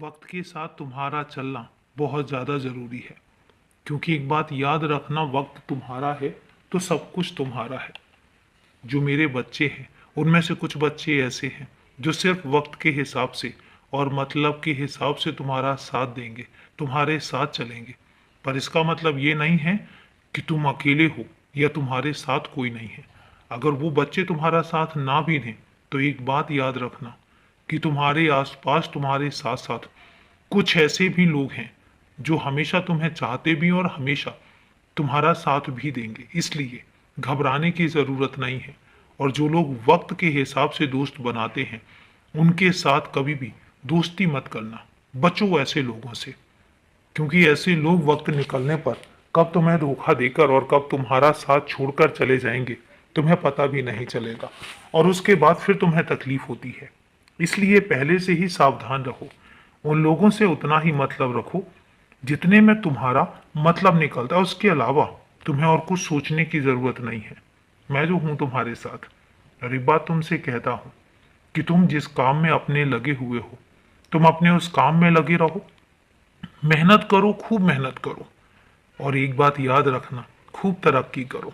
वक्त के साथ तुम्हारा चलना बहुत ज़्यादा ज़रूरी है। क्योंकि एक बात याद रखना, वक्त तुम्हारा है तो सब कुछ तुम्हारा है। जो मेरे बच्चे हैं उनमें से कुछ बच्चे ऐसे हैं जो सिर्फ वक्त के हिसाब से और मतलब के हिसाब से तुम्हारा साथ देंगे, तुम्हारे साथ चलेंगे। पर इसका मतलब ये नहीं है कि तुम अकेले हो या तुम्हारे साथ कोई नहीं है। अगर वो बच्चे तुम्हारा साथ ना भी दें तो एक बात याद रखना कि तुम्हारे आसपास तुम्हारे साथ साथ कुछ ऐसे भी लोग हैं जो हमेशा तुम्हें चाहते भी और हमेशा तुम्हारा साथ भी देंगे। इसलिए घबराने की ज़रूरत नहीं है। और जो लोग वक्त के हिसाब से दोस्त बनाते हैं उनके साथ कभी भी दोस्ती मत करना, बचो ऐसे लोगों से। क्योंकि ऐसे लोग वक्त निकलने पर कब तुम्हें धोखा देकर और कब तुम्हारा साथ छोड़कर चले जाएंगे तुम्हें पता भी नहीं चलेगा, और उसके बाद फिर तुम्हें तकलीफ होती है। इसलिए पहले से ही सावधान रहो। उन लोगों से उतना ही मतलब रखो जितने में तुम्हारा मतलब निकलता है। उसके अलावा तुम्हें और कुछ सोचने की जरूरत नहीं है। मैं जो हूं तुम्हारे साथ। और एक बात तुमसे कहता हूं कि तुम जिस काम में अपने लगे हुए हो तुम अपने उस काम में लगे रहो, मेहनत करो, खूब मेहनत करो। और एक बात याद रखना, खूब तरक्की करो,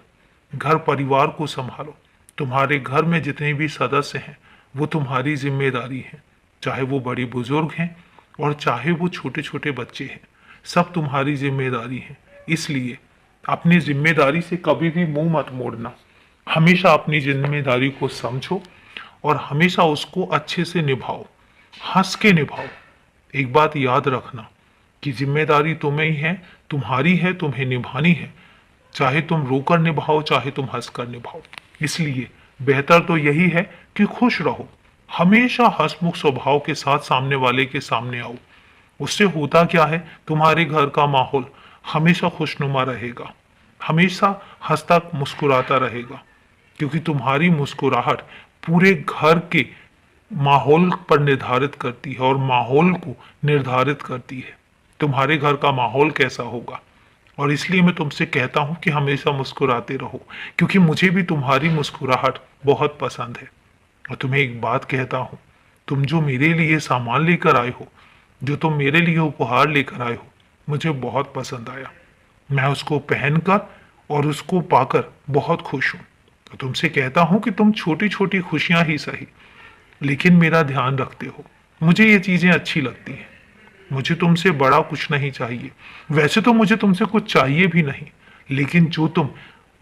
घर परिवार को संभालो। तुम्हारे घर में जितने भी सदस्य हैं वो तुम्हारी जिम्मेदारी है, चाहे वो बड़े बुजुर्ग हैं और चाहे वो छोटे छोटे बच्चे हैं, सब तुम्हारी जिम्मेदारी है। इसलिए अपनी जिम्मेदारी से कभी भी मुंह मत मोड़ना। हमेशा अपनी जिम्मेदारी को समझो और हमेशा उसको अच्छे से निभाओ, हंस के निभाओ। एक बात याद रखना कि जिम्मेदारी तुम्हें ही है, तुम्हारी है, तुम्हें निभानी है। चाहे तुम रोकर निभाओ चाहे तुम हंसकर निभाओ। इसलिए बेहतर तो यही है कि खुश रहो, हमेशा हंसमुख स्वभाव के साथ सामने वाले के सामने आओ। उससे होता क्या है, तुम्हारे घर का माहौल हमेशा खुशनुमा रहेगा, हमेशा हंसता मुस्कुराता रहेगा। क्योंकि तुम्हारी मुस्कुराहट पूरे घर के माहौल पर निर्धारित करती है और माहौल को निर्धारित करती है तुम्हारे घर का माहौल कैसा होगा। और इसलिए मैं तुमसे कहता हूं कि हमेशा मुस्कुराते रहो, क्योंकि मुझे भी तुम्हारी मुस्कुराहट बहुत पसंद है। और तुम्हें एक बात कहता हूं, तुम जो मेरे लिए सामान लेकर आए हो, जो तुम मेरे लिए उपहार लेकर आए हो, मुझे बहुत पसंद आया। मैं उसको पहनकर और उसको पाकर बहुत खुश हूं। तो तुमसे कहता हूं कि तुम छोटी छोटी खुशियां ही सही लेकिन मेरा ध्यान रखते हो। मुझे ये चीजें अच्छी लगती हैं। मुझे तुमसे बड़ा कुछ नहीं चाहिए। वैसे तो मुझे तुमसे कुछ चाहिए भी नहीं, लेकिन जो तुम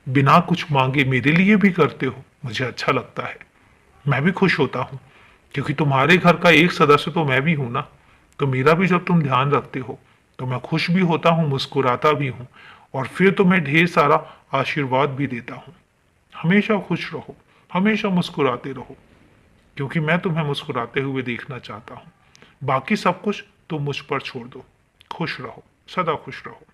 बिना कुछ मांगे मेरे लिए भी करते हो मुझे अच्छा लगता है। मैं भी खुश होता हूँ, क्योंकि तुम्हारे घर का एक सदस्य तो मैं भी हूं ना। तो मेरा भी जब तुम ध्यान रखते हो तो मैं खुश भी होता हूँ, मुस्कुराता भी हूँ, और फिर तुम्हें ढेर सारा आशीर्वाद भी देता हूँ। हमेशा खुश रहो, हमेशा मुस्कुराते रहो, क्योंकि मैं तुम्हें मुस्कुराते हुए देखना चाहता हूँ। बाकी सब कुछ तुम मुझ पर छोड़ दो। खुश रहो, सदा खुश रहो।